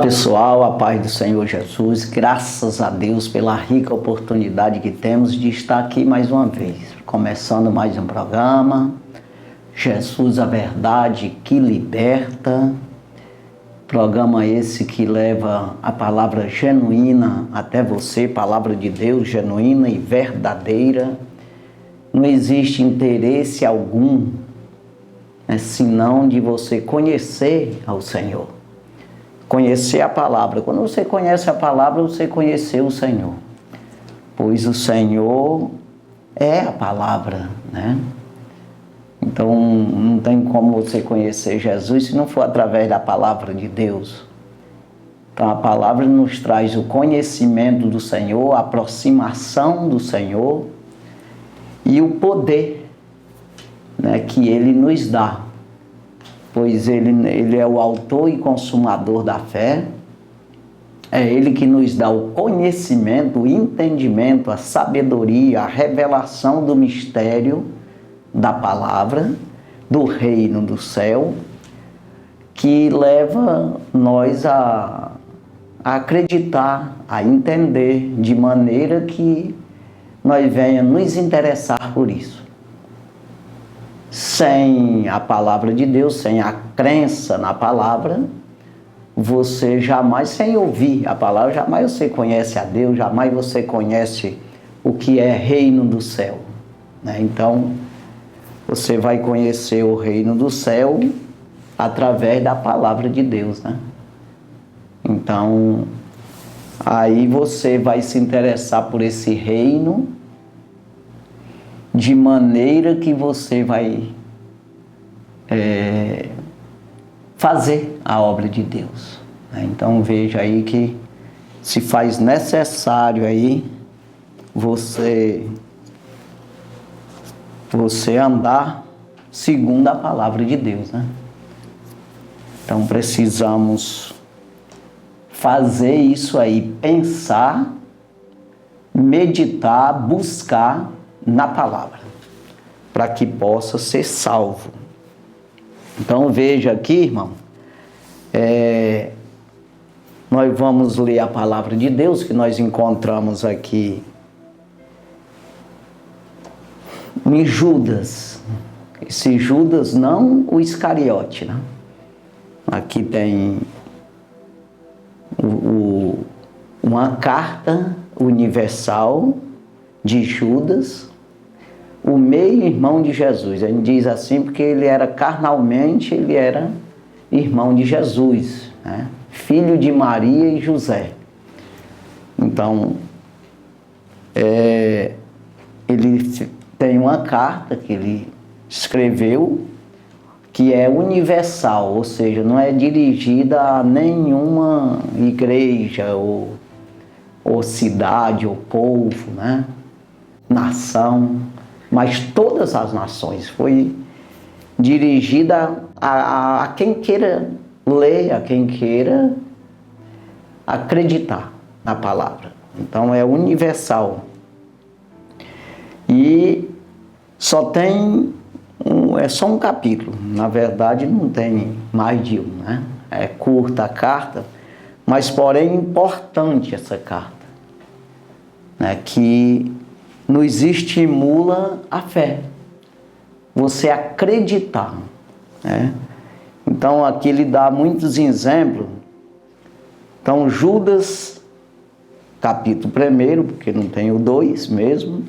Pessoal, a paz do Senhor Jesus, graças a Deus pela rica oportunidade que temos de estar aqui mais uma vez, começando mais um programa, Jesus a Verdade que Liberta, programa esse que leva a palavra genuína até você, palavra de Deus genuína e verdadeira. Não existe interesse algum, senão de você conhecer ao Senhor. Conhecer a palavra. Quando você conhece a palavra, você conheceu o Senhor. Pois o Senhor é a palavra, né? Então, não tem como você conhecer Jesus se não for através da palavra de Deus. Então, a palavra nos traz o conhecimento do Senhor, a aproximação do Senhor e o poder, né, que Ele nos dá. Pois ele é o autor e consumador da fé, é Ele que nos dá o conhecimento, o entendimento, a sabedoria, a revelação do mistério da palavra, do reino do céu, que leva nós a acreditar, a entender, de maneira que nós venhamos nos interessar por isso. Sem a palavra de Deus, sem a crença na palavra, você jamais, sem ouvir a palavra, jamais você conhece a Deus, jamais você conhece o que é reino do céu, né? Então, você vai conhecer o reino do céu através da palavra de Deus, né? Então, aí você vai se interessar por esse reino, de maneira que você vai fazer a obra de Deus, né? Então veja aí que se faz necessário aí você andar segundo a palavra de Deus, né? Então precisamos fazer isso aí, pensar, meditar, buscar na palavra, para que possa ser salvo. Então veja aqui, irmão, nós vamos ler a palavra de Deus que nós encontramos aqui em Judas. Esse Judas, não o Iscariote, né? Aqui tem uma carta universal de Judas, o meio-irmão de Jesus. Ele diz assim porque ele era carnalmente, ele era irmão de Jesus, né? Filho de Maria e José. Então, ele tem uma carta que ele escreveu que é universal, ou seja, não é dirigida a nenhuma igreja ou cidade ou povo, né? Nação, mas todas as nações. Foi dirigida a quem queira ler, a quem queira acreditar na palavra. Então é universal. E só tem é só um capítulo. Na verdade não tem mais de um, né? É curta a carta, mas porém importante essa carta, né? Que nos estimula a fé, você acreditar, né? Então aqui ele dá muitos exemplos. Então Judas, capítulo 1, porque não tem o 2 mesmo,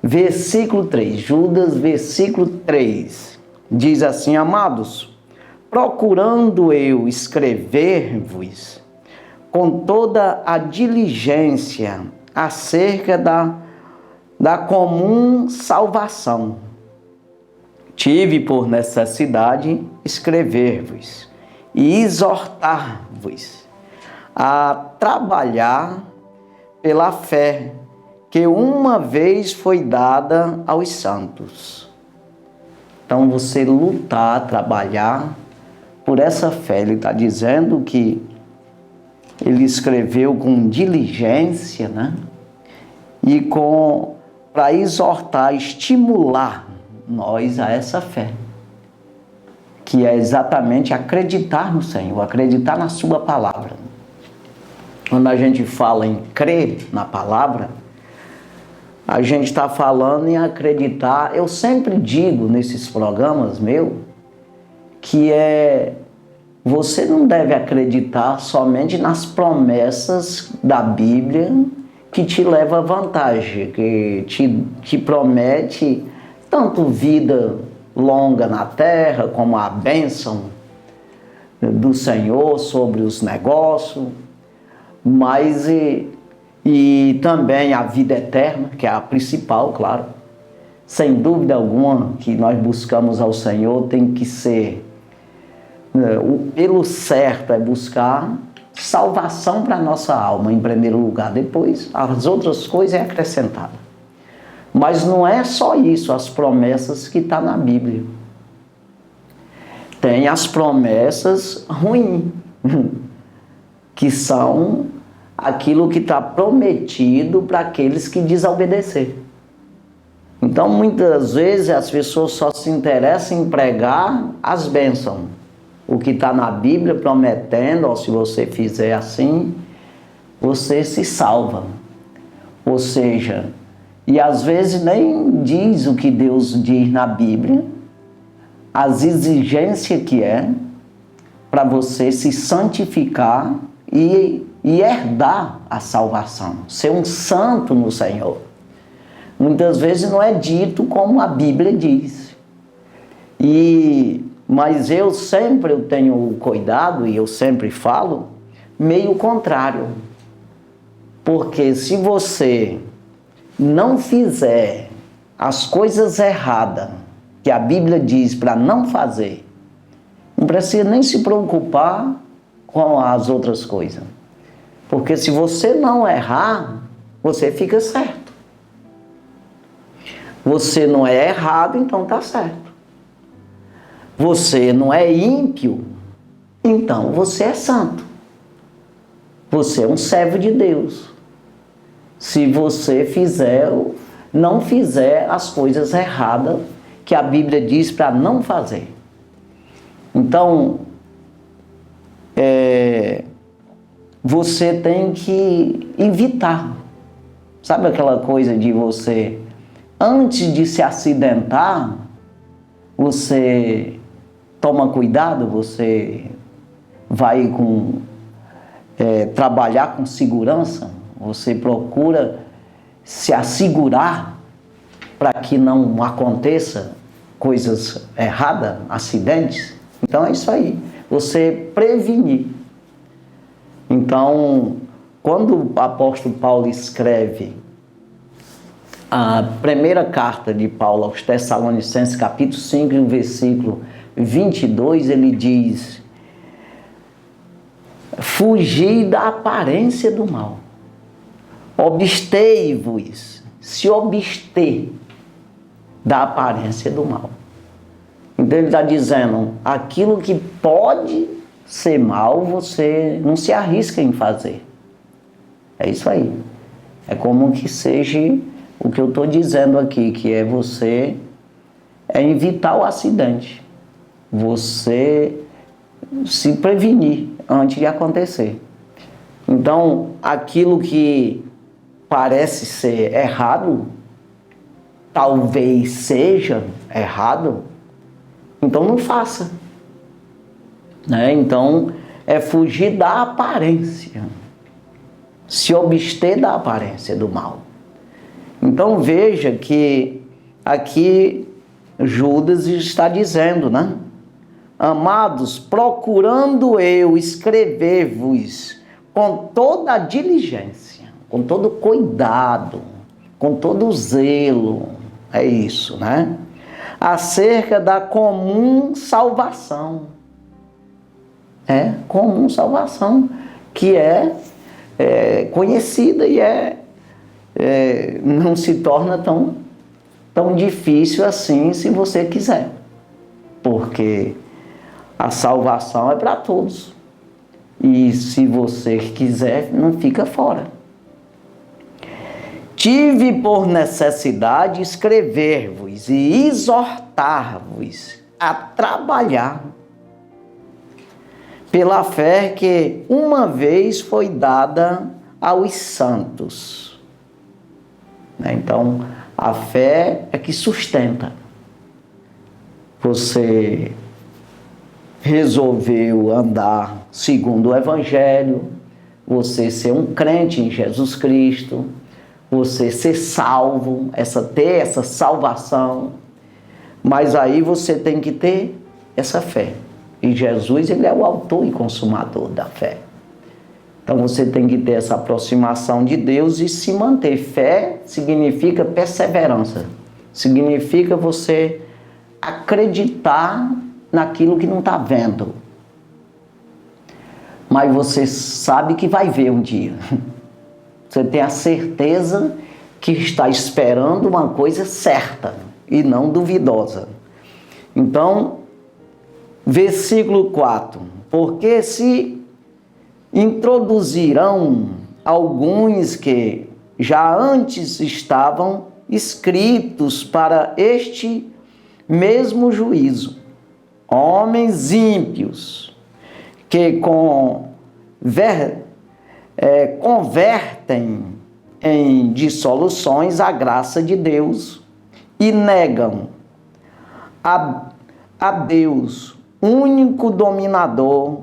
versículo 3, Judas, versículo 3, diz assim: amados, procurando eu escrever-vos com toda a diligência acerca da comum salvação, tive por necessidade escrever-vos e exortar-vos a trabalhar pela fé que uma vez foi dada aos santos. Então você lutar, trabalhar por essa fé. Ele está dizendo que ele escreveu com diligência, né? E para exortar, estimular nós a essa fé, que é exatamente acreditar no Senhor, acreditar na sua palavra. Quando a gente fala em crer na palavra, a gente está falando em acreditar. Eu sempre digo nesses programas meus que você não deve acreditar somente nas promessas da Bíblia que te leva à vantagem, que te promete tanto vida longa na terra, como a bênção do Senhor sobre os negócios, mas e também a vida eterna, que é a principal, claro. Sem dúvida alguma que nós buscamos ao Senhor tem que ser, pelo certo é buscar salvação para a nossa alma em primeiro lugar, depois as outras coisas é acrescentada. Mas não é só isso, as promessas que estão na Bíblia. Tem as promessas ruins, que são aquilo que está prometido para aqueles que desobedecer. Então, muitas vezes, as pessoas só se interessam em pregar as bênçãos. O que está na Bíblia prometendo, ou se você fizer assim, você se salva. Ou seja, e às vezes nem diz o que Deus diz na Bíblia, as exigências que é para você se santificar e herdar a salvação, ser um santo no Senhor. Muitas vezes não é dito como a Bíblia diz. Mas eu tenho cuidado e eu sempre falo meio contrário. Porque se você não fizer as coisas erradas que a Bíblia diz para não fazer, não precisa nem se preocupar com as outras coisas. Porque se você não errar, você fica certo. Você não é errado, então está certo. Você não é ímpio, então você é santo. Você é um servo de Deus. Se você não fizer as coisas erradas que a Bíblia diz para não fazer. Então, você tem que evitar. Sabe aquela coisa de você, antes de se acidentar, você toma cuidado, você vai trabalhar com segurança, você procura se assegurar para que não aconteça coisas erradas, acidentes. Então é isso aí, você prevenir. Então, quando o apóstolo Paulo escreve a primeira carta de Paulo aos Tessalonicenses, capítulo 5, no versículo 22, ele diz: fugir da aparência do mal. Obstei-vos, se obster da aparência do mal. Então ele está dizendo, aquilo que pode ser mal, você não se arrisca em fazer. É isso aí. É como que seja o que eu estou dizendo aqui, que é você evitar o acidente. Você se prevenir antes de acontecer. Então, aquilo que parece ser errado, talvez seja errado, então não faça. Né? Então, é fugir da aparência. Se abster da aparência do mal. Então, veja que aqui Judas está dizendo, né? Amados, procurando eu escrever-vos com toda a diligência, com todo cuidado, com todo zelo, é isso, né? Acerca da comum salvação. Comum salvação, que é conhecida e não se torna tão difícil assim se você quiser. Porque a salvação é para todos. E se você quiser, não fica fora. Tive por necessidade escrever-vos e exortar-vos a trabalhar pela fé que uma vez foi dada aos santos. Então, a fé é que sustenta. Você resolveu andar segundo o Evangelho, você ser um crente em Jesus Cristo, você ser salvo, ter essa salvação, mas aí você tem que ter essa fé. E Jesus, ele é o autor e consumador da fé. Então você tem que ter essa aproximação de Deus e se manter. Fé significa perseverança, significa você acreditar naquilo que não está vendo, mas você sabe que vai ver um dia. Você tem a certeza que está esperando uma coisa certa e não duvidosa. Então, versículo 4. Porque se introduzirão alguns que já antes estavam escritos para este mesmo juízo, homens ímpios, que convertem em dissoluções a graça de Deus e negam a Deus, único dominador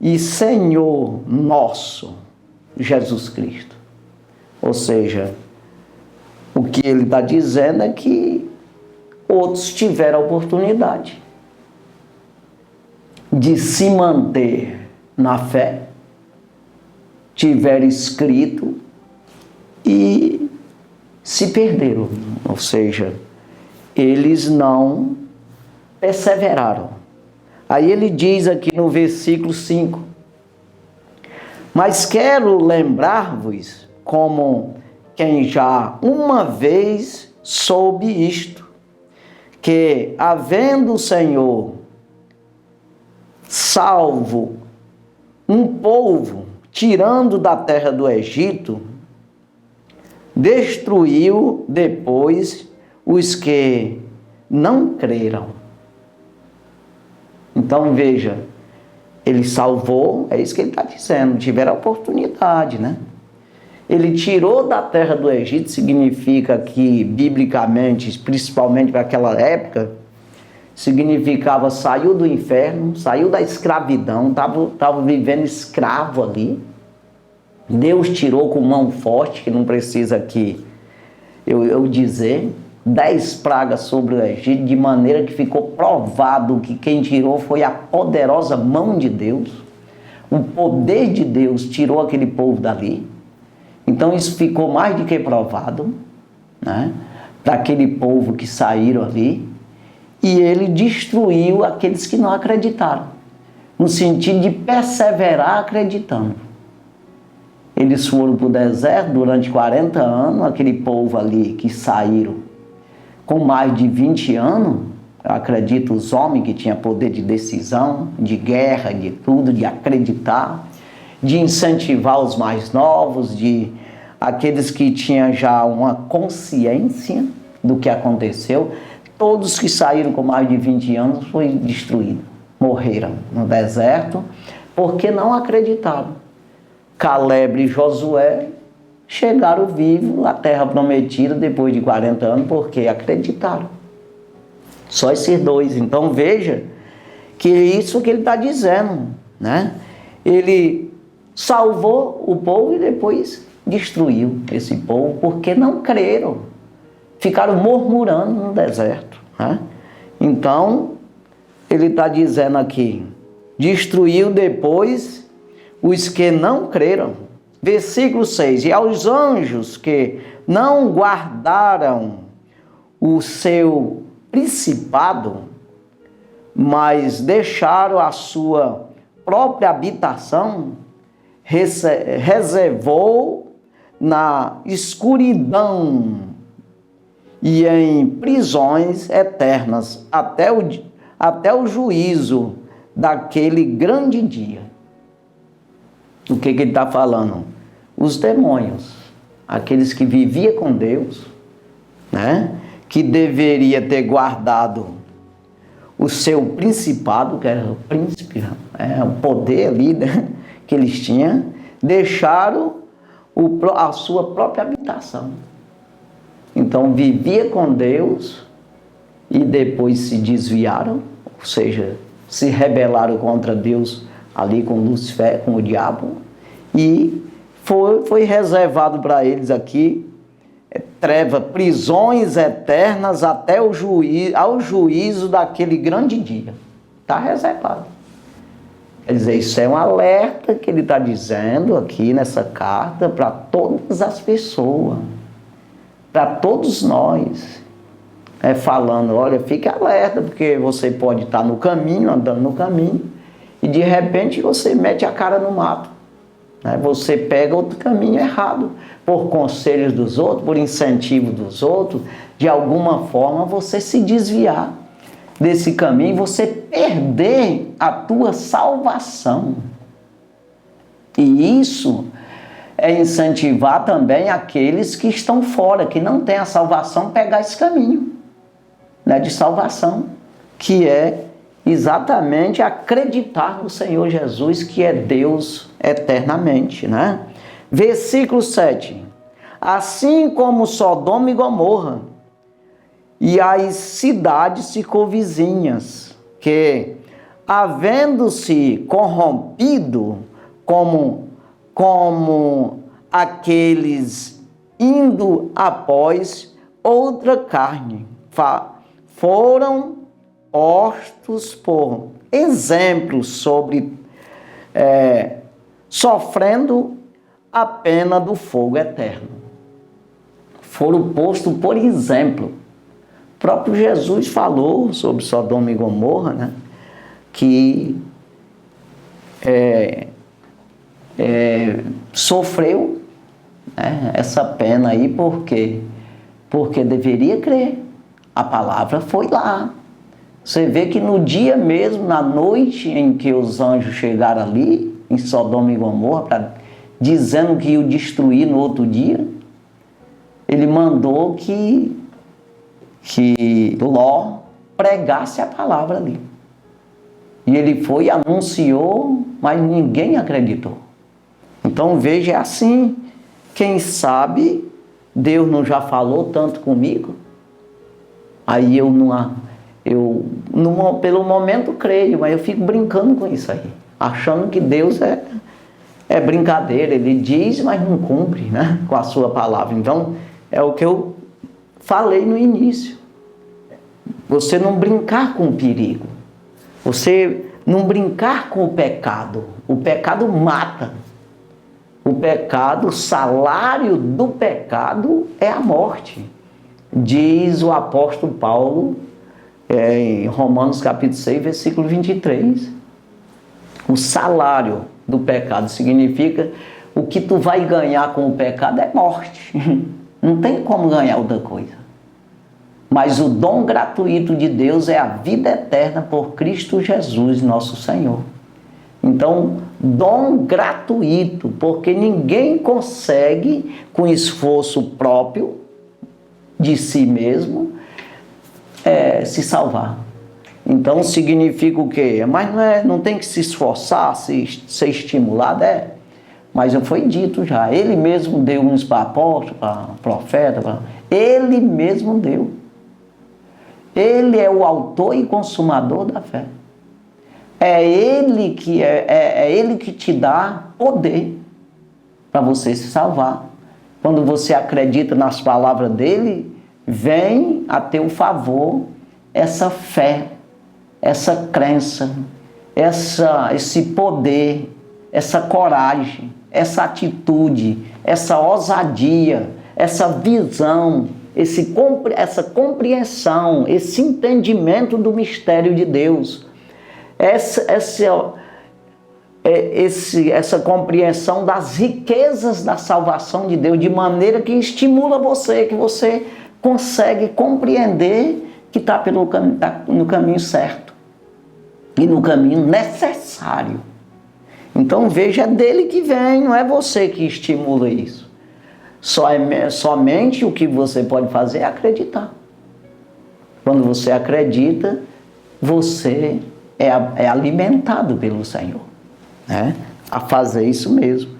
e Senhor nosso, Jesus Cristo. Ou seja, o que ele está dizendo é que outros tiveram a oportunidade de se manter na fé, tiveram escrito e se perderam. Ou seja, eles não perseveraram. Aí ele diz aqui no versículo 5: mas quero lembrar-vos, como quem já uma vez soube isto, que havendo o Senhor salvo um povo, tirando da terra do Egito, destruiu depois os que não creram. Então veja, ele salvou, é isso que ele está dizendo, tiveram a oportunidade, né? Ele tirou da terra do Egito, significa que, biblicamente, principalmente para aquela época, significava saiu do inferno, saiu da escravidão, estava vivendo escravo ali. Deus tirou com mão forte, que não precisa aqui eu dizer, 10 pragas sobre o Egito, de maneira que ficou provado que quem tirou foi a poderosa mão de Deus. O poder de Deus tirou aquele povo dali. Então isso ficou mais do que provado, né, para aquele povo que saíram ali. E ele destruiu aqueles que não acreditaram, no sentido de perseverar acreditando. Eles foram para o deserto durante 40 anos, aquele povo ali que saíram com mais de 20 anos, eu acredito os homens que tinham poder de decisão, de guerra, de tudo, de acreditar, de incentivar os mais novos, de aqueles que tinham já uma consciência do que aconteceu. Todos que saíram com mais de 20 anos foram destruídos, morreram no deserto, porque não acreditaram. Caleb e Josué chegaram vivos à terra prometida depois de 40 anos, porque acreditaram. Só esses dois. Então veja que é isso que ele está dizendo, né? Ele salvou o povo e depois destruiu esse povo, porque não creram. Ficaram murmurando no deserto, né? Então, ele está dizendo aqui, destruiu depois os que não creram. Versículo 6, e aos anjos que não guardaram o seu principado, mas deixaram a sua própria habitação, reservou na escuridão e em prisões eternas, até o juízo daquele grande dia. O que ele está falando? Os demônios, aqueles que viviam com Deus, né? Que deveria ter guardado o seu principado, que era o príncipe, o poder ali, né, que eles tinham, deixaram a sua própria habitação. Então vivia com Deus e depois se desviaram, ou seja, se rebelaram contra Deus ali com Lúcifer, com o diabo, e foi reservado para eles aqui prisões eternas até ao juízo daquele grande dia. Está reservado. Quer dizer, isso é um alerta que ele está dizendo aqui nessa carta para todas as pessoas, para todos nós. Falando, olha, fique alerta, porque você pode estar no caminho, andando no caminho, e de repente você mete a cara no mato. Você pega outro caminho errado, por conselhos dos outros, por incentivo dos outros, de alguma forma você se desviar desse caminho, você perder a tua salvação. E isso é incentivar também aqueles que estão fora, que não têm a salvação, pegar esse caminho, né, de salvação, que é exatamente acreditar no Senhor Jesus, que é Deus eternamente, né? Versículo 7. Assim como Sodoma e Gomorra e as cidades circunvizinhas, que, havendo-se corrompido como aqueles indo após outra carne, foram postos por exemplos sobre sofrendo a pena do fogo eterno. Foram postos por exemplo. O próprio Jesus falou sobre Sodoma e Gomorra, né? Que sofreu, né, essa pena aí, porque deveria crer. A palavra foi lá. Você vê que no dia mesmo, na noite em que os anjos chegaram ali, em Sodoma e Gomorra, dizendo que iam destruir no outro dia, ele mandou que Ló pregasse a palavra ali. E ele foi e anunciou, mas ninguém acreditou. Então veja, é assim. Quem sabe Deus não já falou tanto comigo? Aí pelo momento creio, mas eu fico brincando com isso aí, achando que Deus é brincadeira. Ele diz, mas não cumpre, né, com a sua palavra. Então é o que eu falei no início. Você não brincar com o perigo, você não brincar com o pecado. O pecado mata. O pecado, o salário do pecado é a morte. Diz o apóstolo Paulo em Romanos capítulo 6, versículo 23. O salário do pecado significa o que tu vai ganhar com o pecado é morte. Não tem como ganhar outra coisa. Mas o dom gratuito de Deus é a vida eterna por Cristo Jesus, nosso Senhor. Então, dom gratuito, porque ninguém consegue, com esforço próprio, de si mesmo, se salvar. Então significa o quê? Mas não tem que se esforçar, ser estimulado, mas foi dito já, ele mesmo deu uns para apóstolo, para profeta, ele mesmo deu. Ele é o autor e consumador da fé. É ele que te dá poder para você se salvar. Quando você acredita nas palavras dele, vem a teu favor essa fé, essa crença, esse poder, essa coragem, essa atitude, essa ousadia, essa visão, essa compreensão, esse entendimento do mistério de Deus, essa compreensão das riquezas da salvação de Deus, de maneira que estimula você, que você consegue compreender que está no caminho certo e no caminho necessário. Então veja, é dele que vem, não é você que estimula isso. Somente o que você pode fazer é acreditar. Quando você acredita, você é alimentado pelo Senhor, né? A fazer isso mesmo.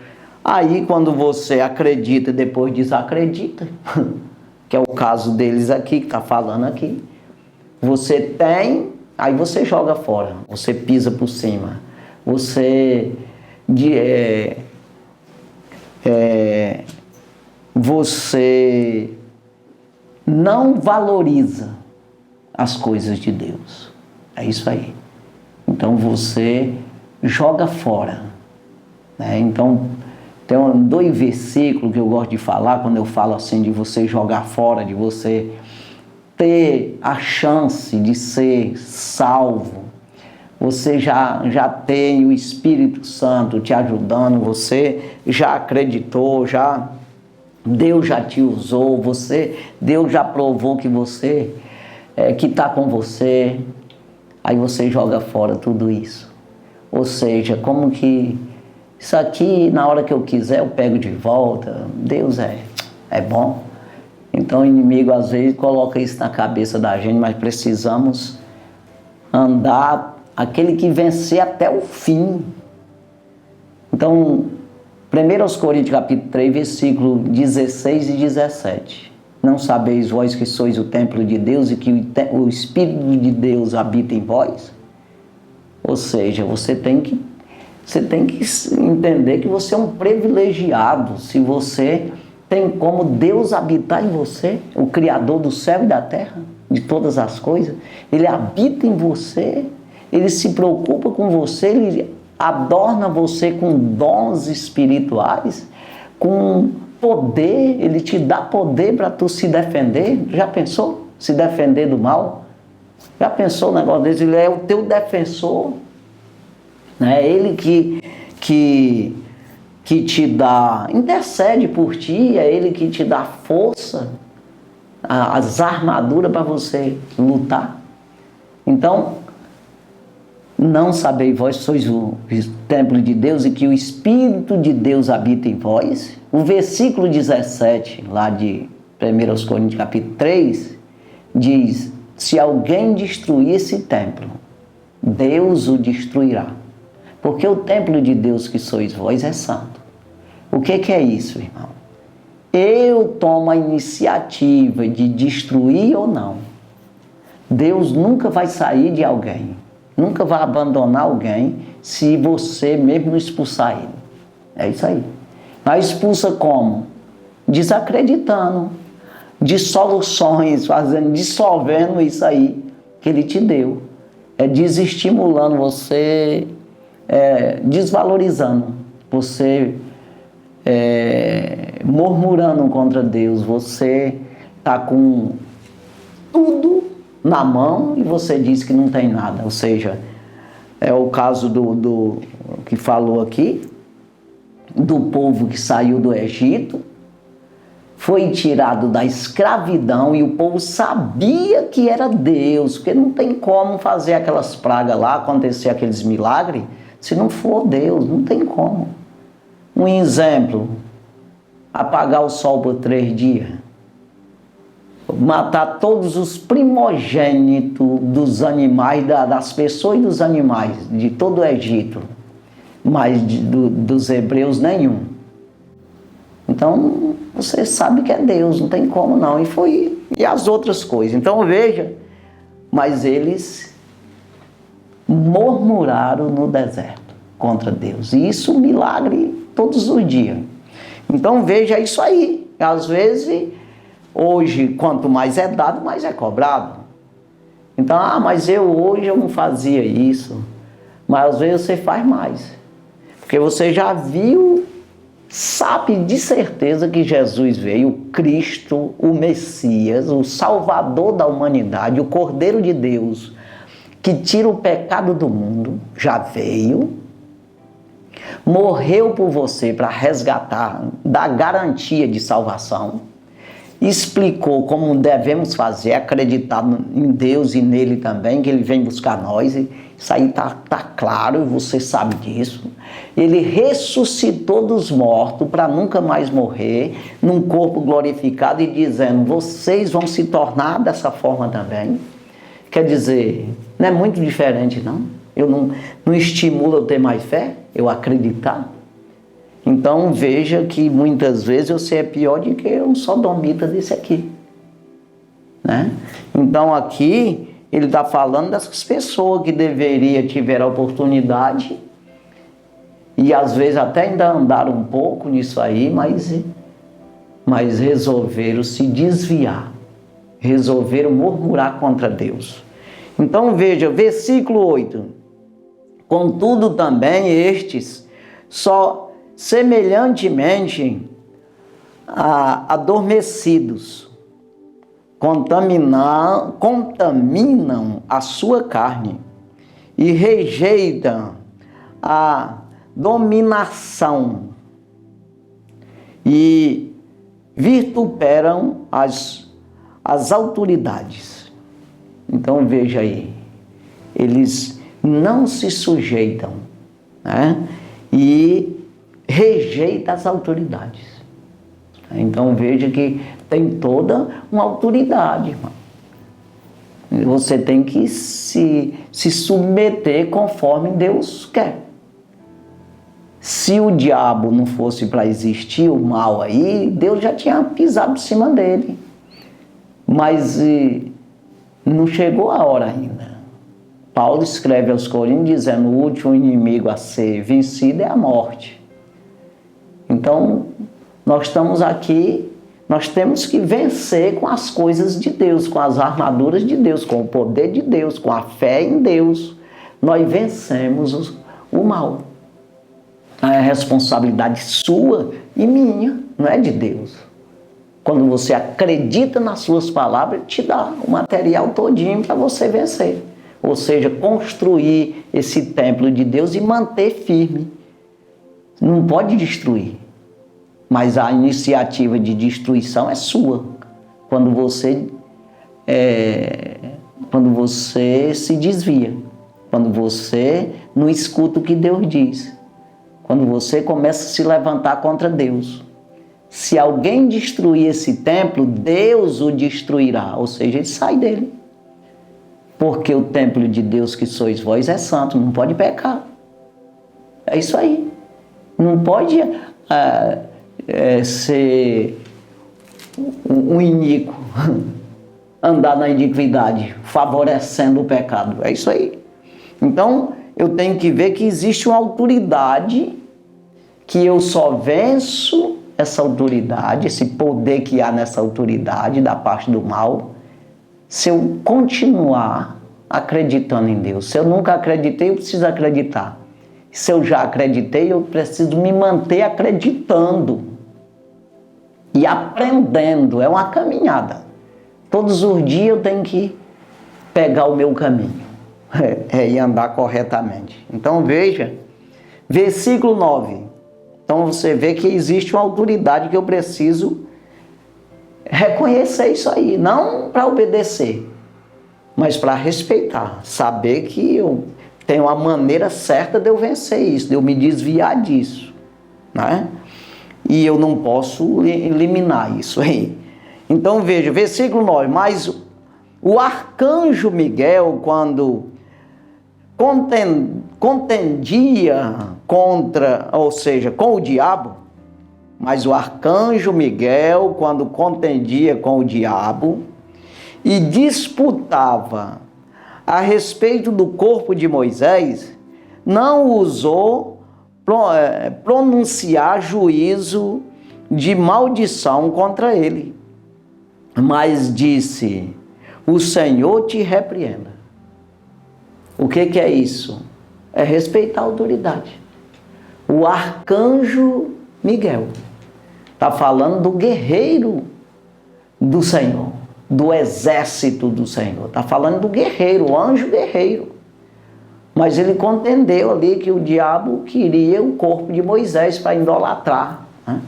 Aí quando você acredita e depois desacredita, que é o caso deles aqui, que está falando aqui, você tem, aí você joga fora, você pisa por cima, você você não valoriza as coisas de Deus. É isso aí. Então você joga fora, né? Então tem dois versículos que eu gosto de falar, quando eu falo assim de você jogar fora, de você ter a chance de ser salvo. Você já tem o Espírito Santo te ajudando, você já acreditou, Deus já te usou, Deus já provou que você, que está com você. Aí você joga fora tudo isso. Ou seja, como que isso aqui, na hora que eu quiser, eu pego de volta. Deus é bom. Então o inimigo às vezes coloca isso na cabeça da gente, mas precisamos andar aquele que vencer até o fim. Então, 1 Coríntios capítulo 3, versículo 16 e 17. Não sabeis vós que sois o templo de Deus e que o Espírito de Deus habita em vós? Ou seja, você tem que entender que você é um privilegiado se você tem como Deus habitar em você, o Criador do céu e da terra, de todas as coisas. Ele habita em você, ele se preocupa com você, ele adorna você com dons espirituais, com poder, ele te dá poder para tu se defender. Já pensou? Se defender do mal? Já pensou no negócio desse? Ele é o teu defensor, né? Ele que te dá, intercede por ti, é ele que te dá força, as armaduras para você lutar. Então, não sabeis vós sois o templo de Deus e que o Espírito de Deus habita em vós? O versículo 17, lá de 1 Coríntios capítulo 3, diz: se alguém destruir esse templo, Deus o destruirá. Porque o templo de Deus que sois vós é santo. O que é isso, irmão? Eu tomo a iniciativa de destruir ou não. Deus nunca vai sair de alguém, nunca vai abandonar alguém se você mesmo expulsar ele. É isso aí. Mas expulsa como? Desacreditando, dissoluções, dissolvendo isso aí que ele te deu. Desestimulando você, desvalorizando, você murmurando contra Deus, você está com tudo na mão e você diz que não tem nada. Ou seja, é o caso do que falou aqui, do povo que saiu do Egito, foi tirado da escravidão e o povo sabia que era Deus, porque não tem como fazer aquelas pragas lá, acontecer aqueles milagres, se não for Deus, não tem como. Um exemplo, apagar o sol por 3 dias, matar todos os primogênitos dos animais, das pessoas e dos animais, de todo o Egito, mas dos hebreus nenhum. Então, você sabe que é Deus, não tem como não. E as outras coisas. Então, veja, mas eles murmuraram no deserto contra Deus. E isso é um milagre todos os dias. Então, veja isso aí. Às vezes, hoje, quanto mais é dado, mais é cobrado. Então, mas hoje eu não fazia isso. Mas às vezes você faz mais. Porque você já viu, sabe de certeza que Jesus veio, o Cristo, o Messias, o Salvador da humanidade, o Cordeiro de Deus, que tira o pecado do mundo, já veio, morreu por você para resgatar, dar garantia de salvação, explicou como devemos fazer, acreditar em Deus e nele também, que ele vem buscar nós. Isso aí tá claro, você sabe disso. Ele ressuscitou dos mortos para nunca mais morrer, num corpo glorificado, e dizendo, vocês vão se tornar dessa forma também. Quer dizer, não é muito diferente, não? Eu não estimulo eu ter mais fé, eu acreditar. Então veja que muitas vezes você é pior do que um sodomita desse aqui, né? Então aqui ele está falando dessas pessoas que deveria tiver a oportunidade e às vezes até ainda andaram um pouco nisso aí, mas resolveram se desviar, resolveram murmurar contra Deus. Então veja, versículo 8. Contudo também estes, só semelhantemente adormecidos, contaminam a sua carne e rejeitam a dominação e vituperam as autoridades. Então veja aí, eles não se sujeitam, né? E rejeitam as autoridades. Então veja que tem toda uma autoridade, irmão. Você tem que se submeter conforme Deus quer. Se o diabo não fosse para existir, o mal aí, Deus já tinha pisado por cima dele. Mas não chegou a hora ainda. Paulo escreve aos Coríntios dizendo: o último inimigo a ser vencido é a morte. Então, nós estamos aqui, nós temos que vencer com as coisas de Deus, com as armaduras de Deus, com o poder de Deus, com a fé em Deus. Nós vencemos o mal. É responsabilidade sua e minha, não é de Deus. Quando você acredita nas suas palavras, te dá o material todinho para você vencer. Ou seja, construir esse templo de Deus e manter firme. Não pode destruir. Mas a iniciativa de destruição é sua. Quando você se desvia. Quando você não escuta o que Deus diz. Quando você começa a se levantar contra Deus. Se alguém destruir esse templo, Deus o destruirá. Ou seja, ele sai dele. Porque o templo de Deus que sois vós é santo, não pode pecar. É isso aí. Não pode ser um iníquo, andar na iniquidade, favorecendo o pecado. É isso aí. Então, eu tenho que ver que existe uma autoridade, que eu só venço essa autoridade, esse poder que há nessa autoridade da parte do mal, se eu continuar acreditando em Deus. Se eu nunca acreditei, eu preciso acreditar. Se eu já acreditei, eu preciso me manter acreditando e aprendendo. É uma caminhada. Todos os dias eu tenho que pegar o meu caminho e andar corretamente. Então veja, versículo 9. Então você vê que existe uma autoridade que eu preciso reconhecer isso aí, não para obedecer, mas para respeitar, saber que eu tenho uma maneira certa de eu vencer isso, de eu me desviar disso, né? E eu não posso eliminar isso aí. Então veja, versículo 9, mas o arcanjo Miguel, quando contendia contra, ou seja, com o diabo, mas o arcanjo Miguel, quando contendia com o diabo e disputava a respeito do corpo de Moisés, não ousou pronunciar juízo de maldição contra ele, mas disse: o Senhor te repreenda. O que é isso? É respeitar a autoridade. O arcanjo Miguel está falando do guerreiro do Senhor, do exército do Senhor. Está falando do guerreiro, o anjo guerreiro. Mas ele contendeu ali que o diabo queria o corpo de Moisés para idolatrar, né?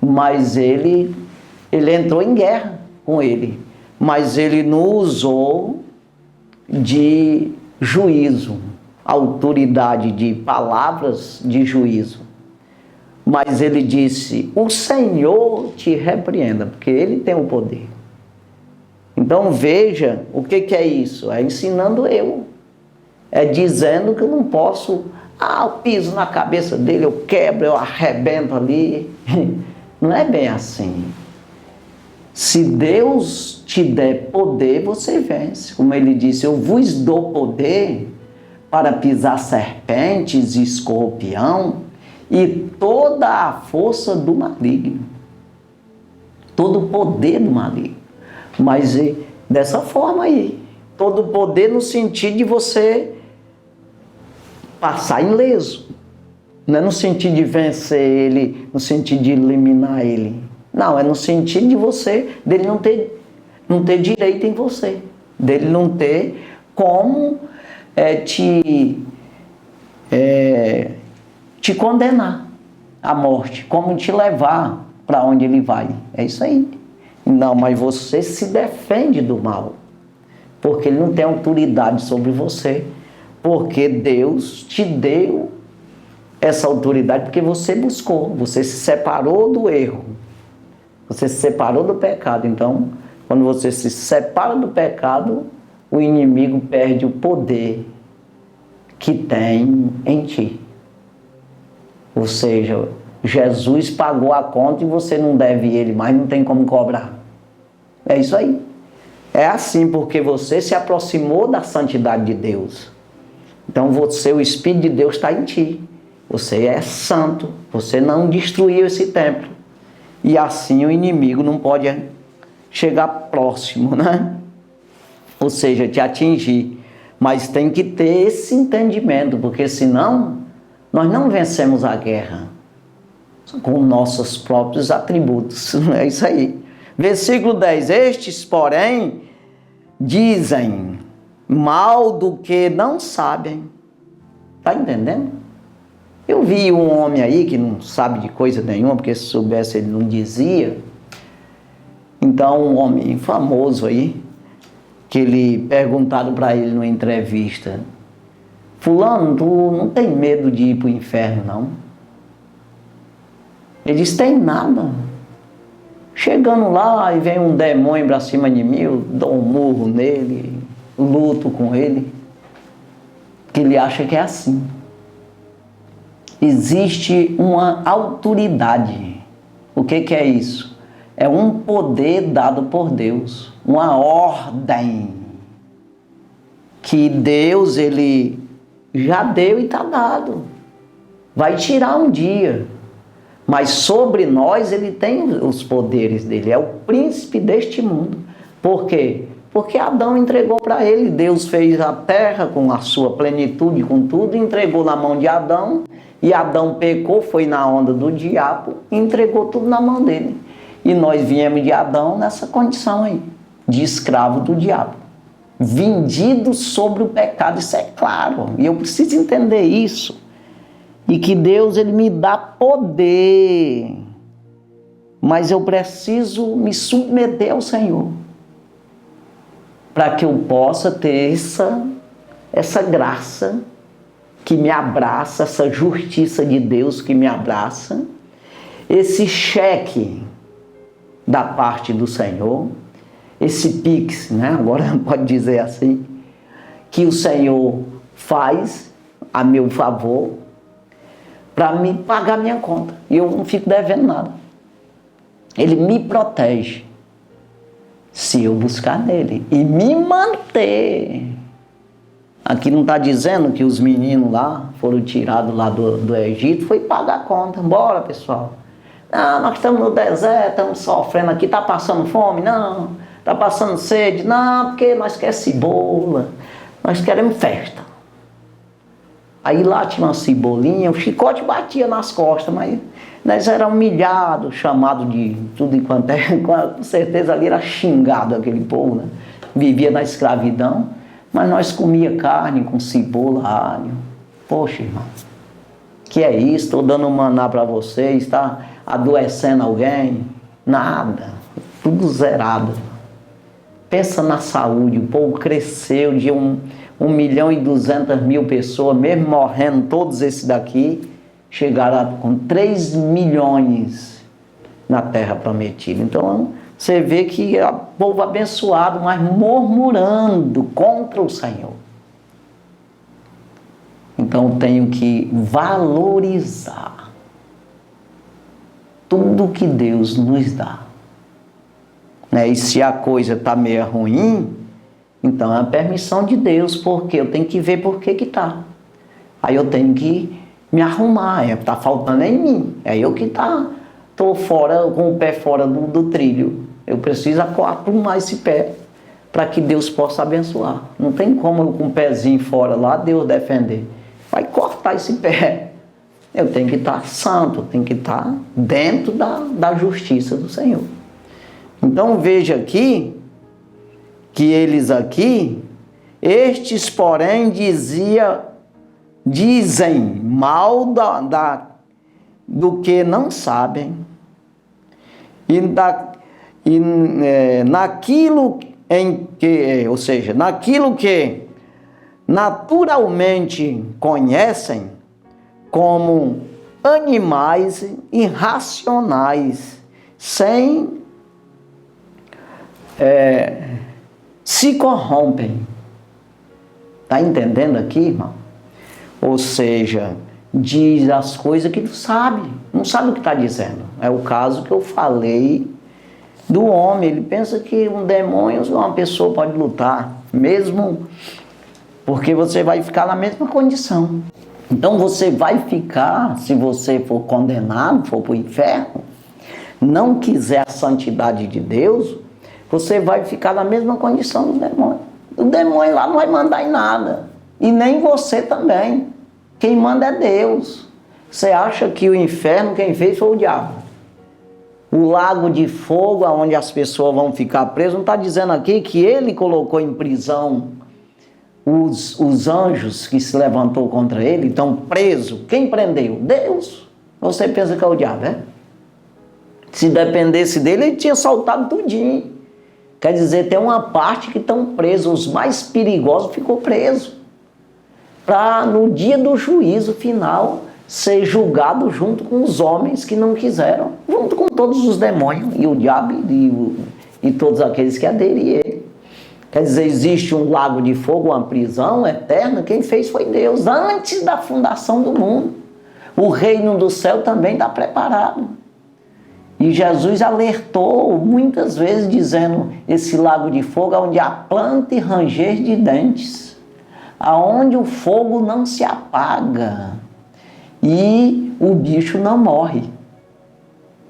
Mas ele entrou em guerra com ele. Mas ele não usou de juízo, autoridade de palavras de juízo. Mas ele disse: o Senhor te repreenda, porque ele tem o poder. Então veja, o que é isso? É ensinando eu. É dizendo que eu não posso, eu piso na cabeça dele, eu quebro, eu arrebento ali. Não é bem assim. Se Deus te der poder, você vence. Como ele disse, eu vos dou poder para pisar serpentes e escorpião e toda a força do maligno. Todo o poder do maligno. Mas dessa forma aí. Todo o poder no sentido de você passar ileso. Não é no sentido de vencer ele, no sentido de eliminar ele. Não, é no sentido de você, dele não ter direito em você. Dele não ter como te condenar à morte, como te levar para onde ele vai. É isso aí. Não, mas você se defende do mal, porque ele não tem autoridade sobre você, porque Deus te deu essa autoridade, porque você buscou, você se separou do erro, você se separou do pecado. Então, quando você se separa do pecado, o inimigo perde o poder que tem em ti. Ou seja, Jesus pagou a conta e você não deve ele mais, não tem como cobrar. É isso aí. É assim porque você se aproximou da santidade de Deus. Então você, o Espírito de Deus está em ti. Você é santo, você não destruiu esse templo. E assim o inimigo não pode chegar próximo, né? Ou seja, te atingir. Mas tem que ter esse entendimento, porque senão nós não vencemos a guerra com nossos próprios atributos. É isso aí. Versículo 10. Estes, porém, dizem mal do que não sabem. Está entendendo? Eu vi um homem aí que não sabe de coisa nenhuma, porque se soubesse ele não dizia. Então, um homem famoso aí, que ele perguntaram para ele numa entrevista: fulano, tu não tem medo de ir para o inferno, não? Ele disse: tem nada. Chegando lá e vem um demônio para cima de mim, eu dou um murro nele, luto com ele, que ele acha que é assim. Existe uma autoridade. O que é isso? É um poder dado por Deus, uma ordem que Deus, ele já deu e está dado. Vai tirar um dia, mas sobre nós ele tem os poderes dele, é o príncipe deste mundo. Por quê? Porque Adão entregou para ele. Deus fez a terra com a sua plenitude, com tudo, entregou na mão de Adão, e Adão pecou, foi na onda do diabo, e entregou tudo na mão dele. E nós viemos de Adão nessa condição aí, de escravo do diabo, vendido sobre o pecado. Isso é claro, e eu preciso entender isso. E que Deus, ele me dá poder, mas eu preciso me submeter ao Senhor, para que eu possa ter essa graça que me abraça, essa justiça de Deus que me abraça, esse cheque da parte do Senhor, esse pix, né? Agora pode dizer assim, que o Senhor faz a meu favor para me pagar minha conta, e eu não fico devendo nada. Ele me protege se eu buscar nele e me manter. Aqui não está dizendo que os meninos lá foram tirados lá do Egito, foi pagar a conta. Bora, pessoal. Não, nós estamos no deserto, estamos sofrendo aqui, está passando fome? Não. Está passando sede? Não, porque nós queremos cebola, nós queremos festa. Aí lá tinha uma cebolinha, o chicote batia nas costas, mas nós éramos humilhados, chamados de tudo enquanto é, com certeza ali era xingado aquele povo, né? Vivia na escravidão, mas nós comia carne com cebola, alho. Poxa, irmão, que é isso? Estou dando maná para vocês, está adoecendo alguém? Nada, tudo zerado. Pensa na saúde, o povo cresceu de 1.200.000 pessoas, mesmo morrendo todos esses daqui, chegaram com 3 milhões na terra prometida. Então, Você vê que é o povo abençoado, mas murmurando contra o Senhor. Então eu tenho que valorizar tudo que Deus nos dá. E se a coisa está meio ruim, então é a permissão de Deus, porque eu tenho que ver por que está. Aí eu tenho que me arrumar, está faltando em mim. É eu que estou fora, com o pé fora do trilho. Eu preciso arrumar esse pé para que Deus possa abençoar. Não tem como eu com o pezinho fora lá, Deus defender. Vai cortar esse pé. Eu tenho que estar santo, eu tenho que estar dentro da justiça do Senhor. Então veja aqui, que eles aqui, estes porém dizem mal do que não sabem, naquilo que naturalmente conhecem como animais irracionais, se corrompem. Está entendendo aqui, irmão? Ou seja, diz as coisas que não sabe o que está dizendo. É o caso que eu falei do homem. Ele pensa que um demônio, uma pessoa pode lutar, mesmo porque você vai ficar na mesma condição. Então você vai ficar, se você for condenado, for para o inferno, não quiser a santidade de Deus, você vai ficar na mesma condição do demônio. O demônio lá não vai mandar em nada. E nem você também. Quem manda é Deus. Você acha que o inferno quem fez foi o diabo? O lago de fogo, onde as pessoas vão ficar presas, não está dizendo aqui que ele colocou em prisão os anjos que se levantou contra ele, estão presos. Quem prendeu? Deus. Você pensa que é o diabo, é? Se dependesse dele, ele tinha soltado tudinho. Quer dizer, tem uma parte que estão presos, os mais perigosos ficou preso. Para no dia do juízo final ser julgado junto com os homens que não quiseram, junto com todos os demônios e o diabo e todos aqueles que aderiram a ele. Quer dizer, existe um lago de fogo, uma prisão eterna, quem fez foi Deus, antes da fundação do mundo. O reino do céu também está preparado. E Jesus alertou muitas vezes dizendo, esse lago de fogo é onde há planta e ranger de dentes, aonde o fogo não se apaga e o bicho não morre.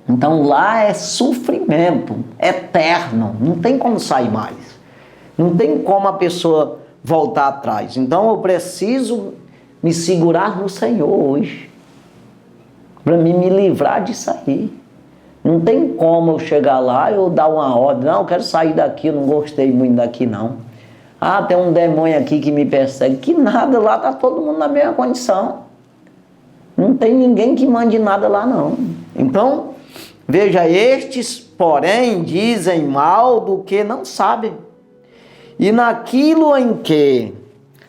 Então lá é sofrimento eterno, não tem como sair mais. Não tem como a pessoa voltar atrás. Então eu preciso me segurar no Senhor hoje, para me livrar disso aí. Não tem como eu chegar lá e eu dar uma ordem, não, eu quero sair daqui, eu não gostei muito daqui não. Ah, tem um demônio aqui que me persegue. Que nada, lá está todo mundo na mesma condição. Não tem ninguém que mande nada lá não. Então, veja, estes porém dizem mal do que não sabem. E naquilo em que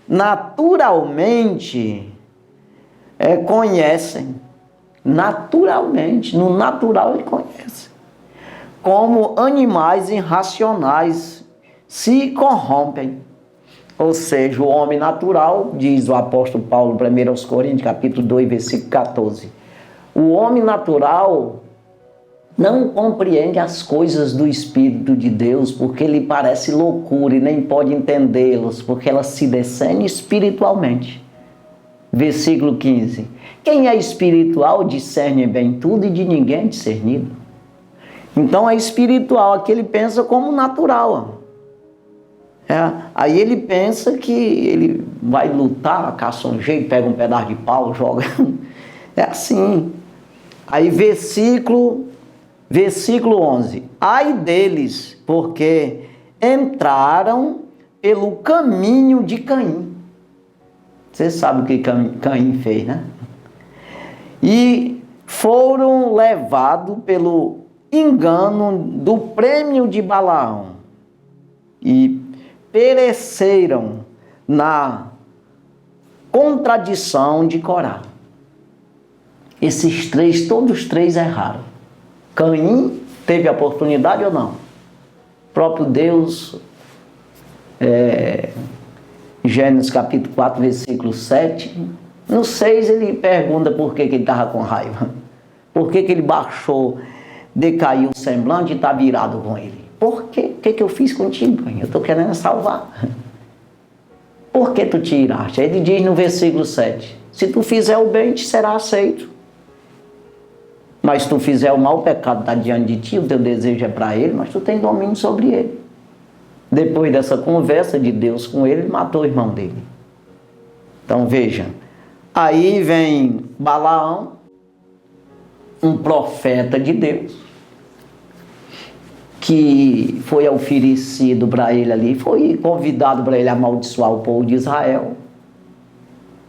naturalmente conhecem, naturalmente, no natural ele conhece, como animais irracionais se corrompem. Ou seja, o homem natural, diz o apóstolo Paulo, 1 Coríntios, capítulo 2, versículo 14. O homem natural não compreende as coisas do Espírito de Deus, porque lhe parece loucura e nem pode entendê-las, porque elas se discernem espiritualmente. Versículo 15. Quem é espiritual discerne bem tudo e de ninguém é discernido. Então é espiritual, aquele pensa como natural. Aí ele pensa que ele vai lutar, caça um jeito, pega um pedaço de pau, joga. É assim. Aí versículo 11. Ai deles, porque entraram pelo caminho de Caim. Você sabe o que Caim fez, né? E foram levados pelo engano do prêmio de Balaão e pereceram na contradição de Corá. Esses três, todos três erraram. Caim teve a oportunidade ou não? próprio Deus, Gênesis capítulo 4, versículo 7, no 6 ele pergunta por que ele estava com raiva. Por que ele baixou, decaiu o semblante e está virado com ele? Por quê? O que eu fiz contigo? Eu estou querendo salvar. Por que tu tiraste? Ele diz no versículo 7, se tu fizer o bem, te será aceito. Mas se tu fizer o mal, o pecado está diante de ti, o teu desejo é para ele, mas tu tem domínio sobre ele. Depois dessa conversa de Deus com ele, ele matou o irmão dele. Então veja, aí vem Balaão, um profeta de Deus, que foi oferecido para ele ali, foi convidado para ele amaldiçoar o povo de Israel.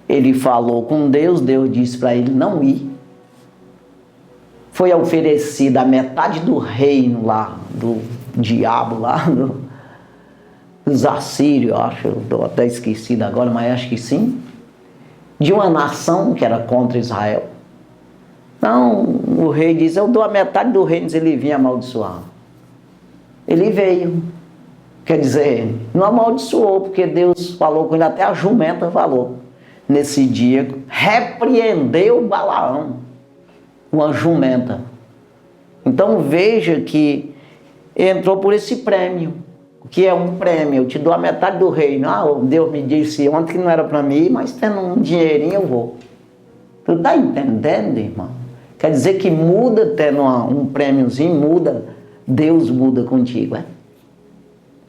Ele falou com Deus, Deus disse para ele não ir. Foi oferecida a metade do reino lá, do diabo lá, dos assírios, acho, eu estou até esquecido agora, mas acho que sim, de uma nação que era contra Israel. Então, o rei diz, eu dou a metade do reino se ele vir amaldiçoar. Ele veio. Quer dizer, não amaldiçoou, porque Deus falou com ele, até a jumenta falou. Nesse dia, repreendeu Balaão, uma jumenta. Então, veja que entrou por esse prêmio, que é um prêmio, eu te dou a metade do reino. Deus me disse ontem que não era para mim, mas tendo um dinheirinho eu vou. Tu está entendendo, irmão? Quer dizer que muda, tendo um prêmiozinho, muda, Deus muda contigo, é?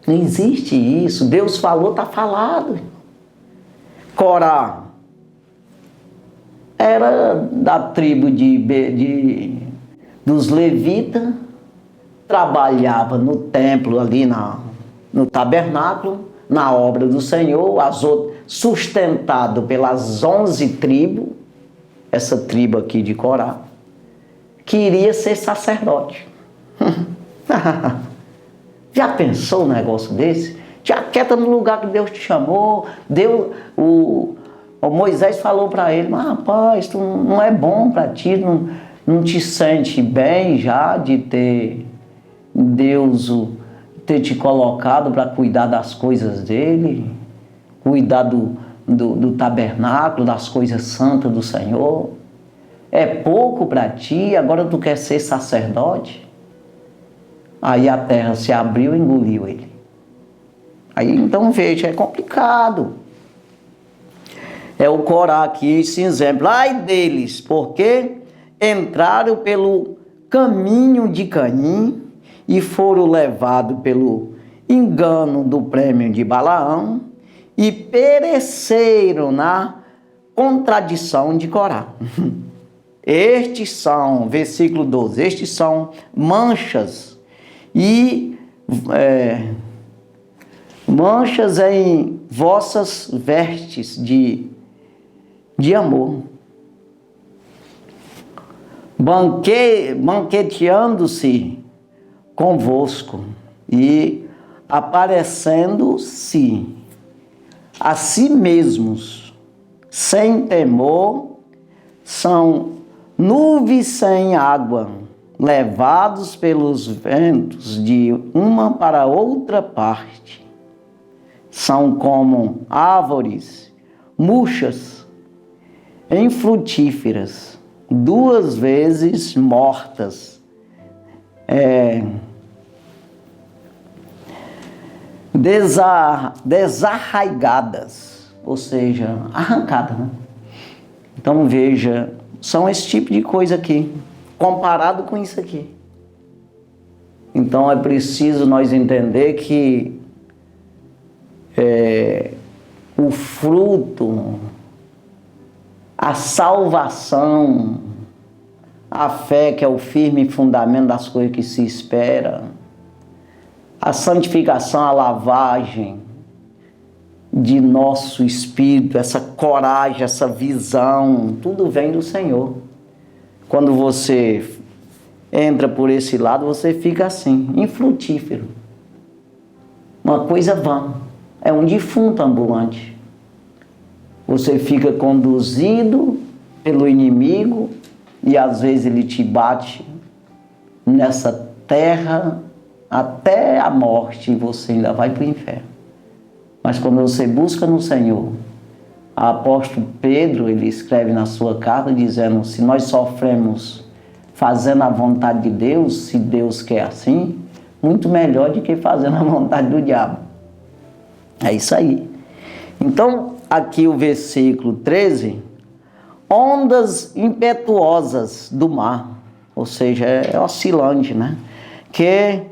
Não existe isso. Deus falou, está falado. Corá era da tribo dos levitas, trabalhava no templo ali, no tabernáculo, na obra do Senhor, sustentado pelas 11 tribos, essa tribo aqui de Corá, queria ser sacerdote. Já pensou um negócio desse? Te aquieta no lugar que Deus te chamou. O Moisés falou para ele, mas rapaz, tu não é bom para ti, não te sente bem já de ter Deus ter te colocado para cuidar das coisas dele, cuidar do tabernáculo, das coisas santas do Senhor. É pouco para ti, agora tu quer ser sacerdote? Aí a terra se abriu e engoliu ele. Aí então veja, é complicado. É o Corá aqui, esse exemplo. Ai deles, porque entraram pelo caminho de Caim e foram levados pelo engano do prêmio de Balaão e pereceram na contradição de Corá. Estes são, versículo 12, estes são manchas e manchas em vossas vestes de amor, banqueteando-se convosco e aparecendo-se a si mesmos, sem temor, são nuvens sem água, levados pelos ventos de uma para outra parte. São como árvores murchas, infrutíferas, 2 vezes mortas, desarraigadas, ou seja, arrancadas, né? Então veja, são esse tipo de coisa aqui, comparado com isso aqui. Então é preciso nós entender que o fruto, a salvação, a fé, que é o firme fundamento das coisas que se espera, a santificação, a lavagem de nosso espírito, essa coragem, essa visão, tudo vem do Senhor. Quando você entra por esse lado, você fica assim, infrutífero. Uma coisa vã, é um defunto ambulante. Você fica conduzido pelo inimigo e às vezes ele te bate nessa terra até a morte, você ainda vai para o inferno. Mas quando você busca no Senhor, o apóstolo Pedro, ele escreve na sua carta dizendo, se nós sofremos fazendo a vontade de Deus, se Deus quer assim, muito melhor do que fazendo a vontade do diabo. É isso aí. Então, aqui o versículo 13, ondas impetuosas do mar, ou seja, é oscilante, né? Que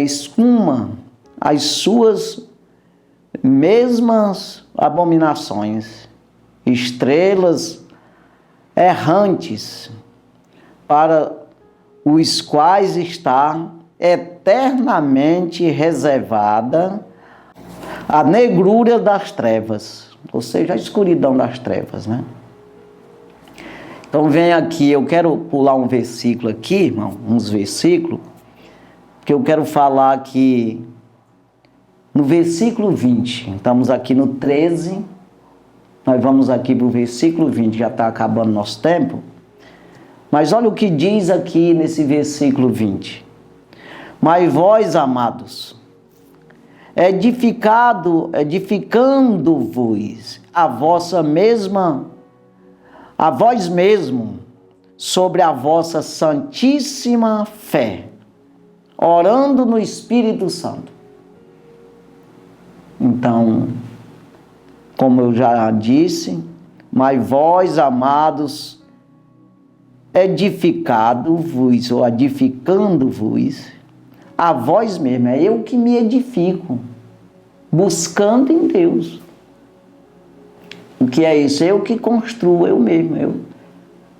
escuma as suas mesmas abominações, estrelas errantes, para os quais está eternamente reservada a negrura das trevas, ou seja, a escuridão das trevas, né? Então vem aqui, eu quero pular um versículo aqui, irmão, uns versículos, que eu quero falar aqui no versículo 20, estamos aqui no 13, nós vamos aqui para o versículo 20, já está acabando nosso tempo, mas olha o que diz aqui nesse versículo 20. Mas vós, amados, edificando-vos a vós mesmo, sobre a vossa santíssima fé, orando no Espírito Santo. Então, como eu já disse, mas vós, amados, edificado-vos ou edificando-vos a vós mesmo, é eu que me edifico, buscando em Deus. O que é isso? Eu que construo, eu mesmo.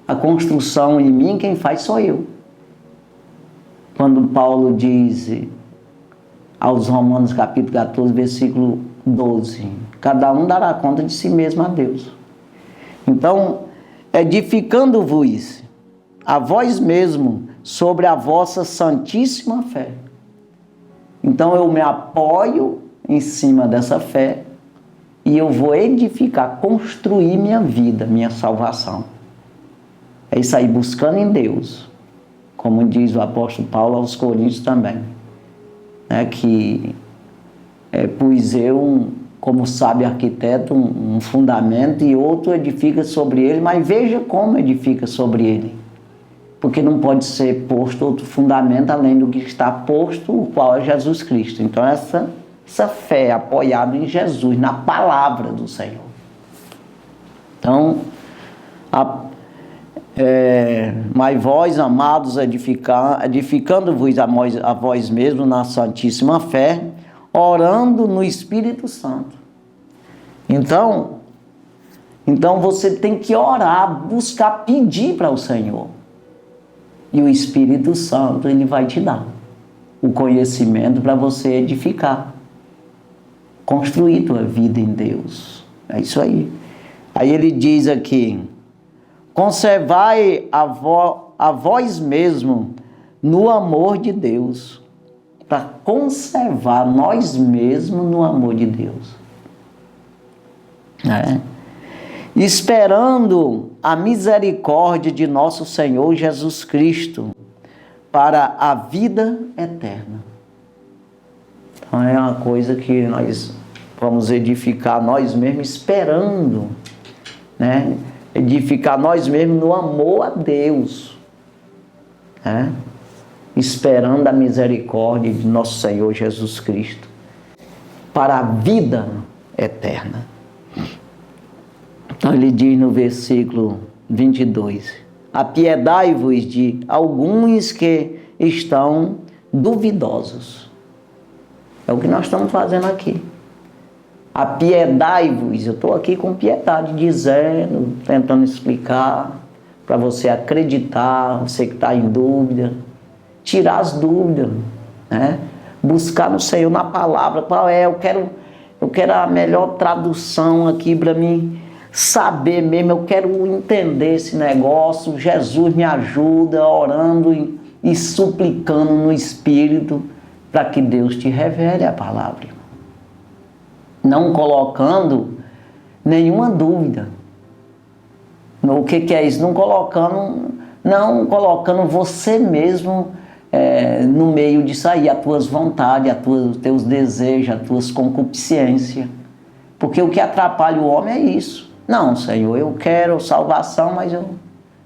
A construção em mim, quem faz sou eu. Quando Paulo diz aos Romanos capítulo 14, versículo 12, cada um dará conta de si mesmo a Deus. Então, edificando-vos a vós mesmo sobre a vossa santíssima fé. Então eu me apoio em cima dessa fé e eu vou edificar, construir minha vida, minha salvação. É isso aí, buscando em Deus, como diz o apóstolo Paulo aos Coríntios também, né, que pus eu, como sábio arquiteto, um fundamento e outro edifica sobre ele, mas veja como edifica sobre ele. Porque não pode ser posto outro fundamento além do que está posto, o qual é Jesus Cristo. Então essa fé é apoiada em Jesus, na palavra do Senhor. Então, mas vós, amados, edificando-vos a vós mesmos na santíssima fé, orando no Espírito Santo. Então você tem que orar, buscar, pedir para o Senhor. E o Espírito Santo, ele vai te dar o conhecimento para você edificar, construir tua vida em Deus. É isso aí. Aí ele diz aqui, conservai a vós mesmo no amor de Deus, para conservar nós mesmos no amor de Deus. Esperando a misericórdia de nosso Senhor Jesus Cristo para a vida eterna. Então é uma coisa que nós vamos edificar nós mesmos esperando, né? Edificar nós mesmos no amor a Deus, né? Esperando a misericórdia de nosso Senhor Jesus Cristo para a vida eterna. Então ele diz no versículo 22, apiedai-vos de alguns que estão duvidosos. É o que nós estamos fazendo aqui. Apiedai-vos, eu estou aqui com piedade, dizendo, tentando explicar, para você acreditar, você que está em dúvida, tirar as dúvidas, né? Buscar no Senhor, na palavra, qual é, eu quero a melhor tradução aqui para mim saber mesmo, eu quero entender esse negócio, Jesus me ajuda, orando e suplicando no Espírito, para que Deus te revele a palavra. Não colocando nenhuma dúvida. O que é isso? Não colocando você mesmo no meio disso aí, as tuas vontades, os teus desejos, as tuas concupiscências. Porque o que atrapalha o homem é isso. Não, Senhor, eu quero salvação, mas eu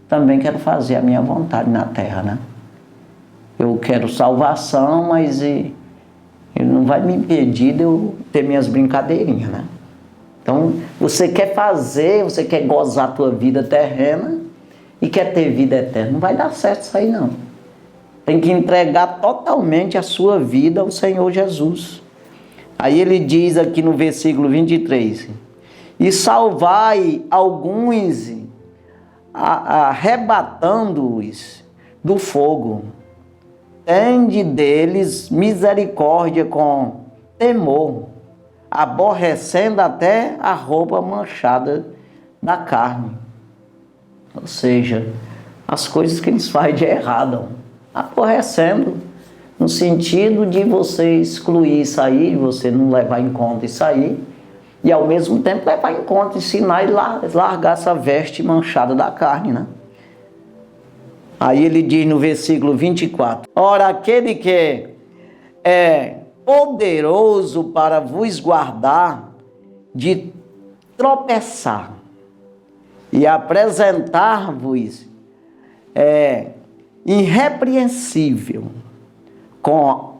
também quero fazer a minha vontade na terra, né? Eu quero salvação, mas ele não vai me impedir de eu ter minhas brincadeirinhas, né? Então, você quer fazer, você quer gozar a tua vida terrena e quer ter vida eterna. Não vai dar certo isso aí, não. Tem que entregar totalmente a sua vida ao Senhor Jesus. Aí ele diz aqui no versículo 23, e salvai alguns, arrebatando-os do fogo. Tende deles misericórdia com temor, aborrecendo até a roupa manchada da carne. Ou seja, as coisas que eles fazem de errado, aborrecendo, no sentido de você excluir isso aí, você não levar em conta isso aí, e ao mesmo tempo levar em conta, ensinar e largar essa veste manchada da carne, né? Aí ele diz no versículo 24, ora, aquele que é poderoso para vos guardar de tropeçar e apresentar-vos irrepreensível, com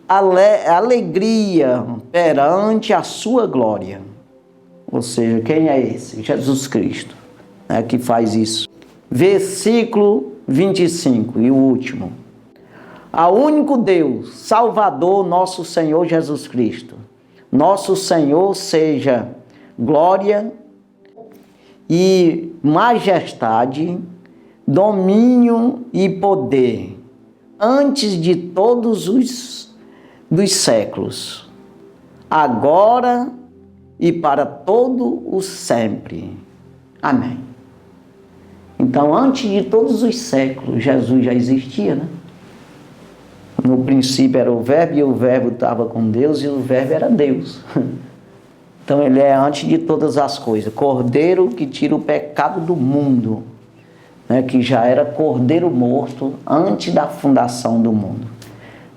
alegria perante a sua glória. Ou seja, quem é esse? Jesus Cristo, né, que faz isso. Versículo 25, e o último. Ao único Deus, Salvador, nosso Senhor Jesus Cristo. Nosso Senhor seja glória e majestade, domínio e poder, antes de todos dos séculos, agora e para todo o sempre. Amém. Então, antes de todos os séculos, Jesus já existia, né? No princípio era o Verbo, e o Verbo estava com Deus, e o Verbo era Deus. Então, ele é antes de todas as coisas. Cordeiro que tira o pecado do mundo, né? Que já era cordeiro morto antes da fundação do mundo.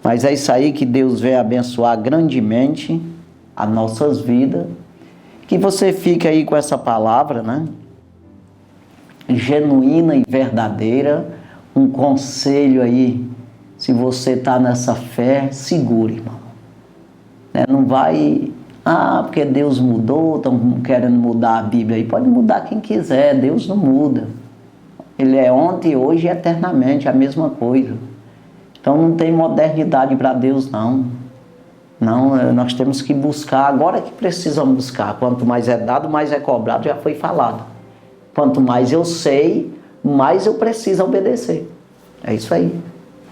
Mas é isso aí, que Deus vem abençoar grandemente as nossas vidas. Que você fique aí com essa palavra, né? Genuína e verdadeira. Um conselho aí, se você está nessa fé, segure, irmão. Não vai, porque Deus mudou, estão querendo mudar a Bíblia aí. Pode mudar quem quiser, Deus não muda. Ele é ontem, hoje e eternamente a mesma coisa. Então não tem modernidade para Deus, não. Não, nós temos que buscar, agora que precisamos buscar. Quanto mais é dado, mais é cobrado, já foi falado. Quanto mais eu sei, mais eu preciso obedecer. É isso aí.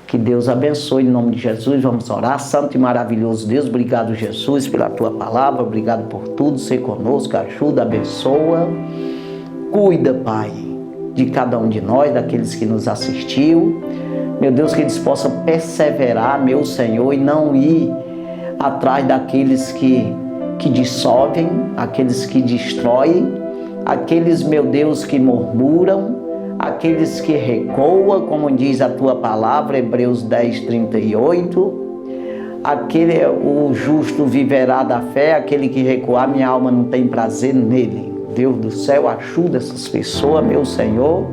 Que Deus abençoe em nome de Jesus. Vamos orar. Santo e maravilhoso Deus, obrigado, Jesus, pela tua palavra. Obrigado por tudo. Ser conosco, ajuda, abençoa. Cuida, Pai, de cada um de nós, daqueles que nos assistiu. Meu Deus, que eles possam perseverar, meu Senhor, e não ir atrás daqueles que dissolvem, aqueles que destroem, aqueles, meu Deus, que murmuram, aqueles que recuam, como diz a tua palavra, Hebreus 10, 38. O justo viverá da fé, aquele que recuar, minha alma não tem prazer nele. Deus do céu, ajuda essas pessoas, meu Senhor,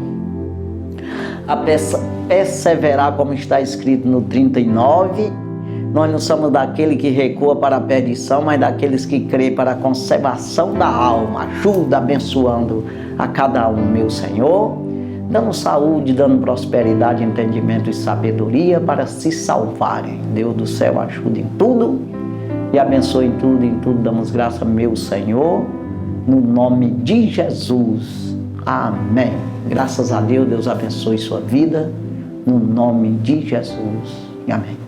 a perseverar, como está escrito no 39. Nós não somos daquele que recua para a perdição, mas daqueles que crê para a conservação da alma. Ajuda, abençoando a cada um, meu Senhor, dando saúde, dando prosperidade, entendimento e sabedoria para se salvarem. Deus do céu, ajuda em tudo e abençoe em tudo damos graça, meu Senhor, no nome de Jesus. Amém. Graças a Deus, Deus abençoe sua vida, no nome de Jesus. Amém.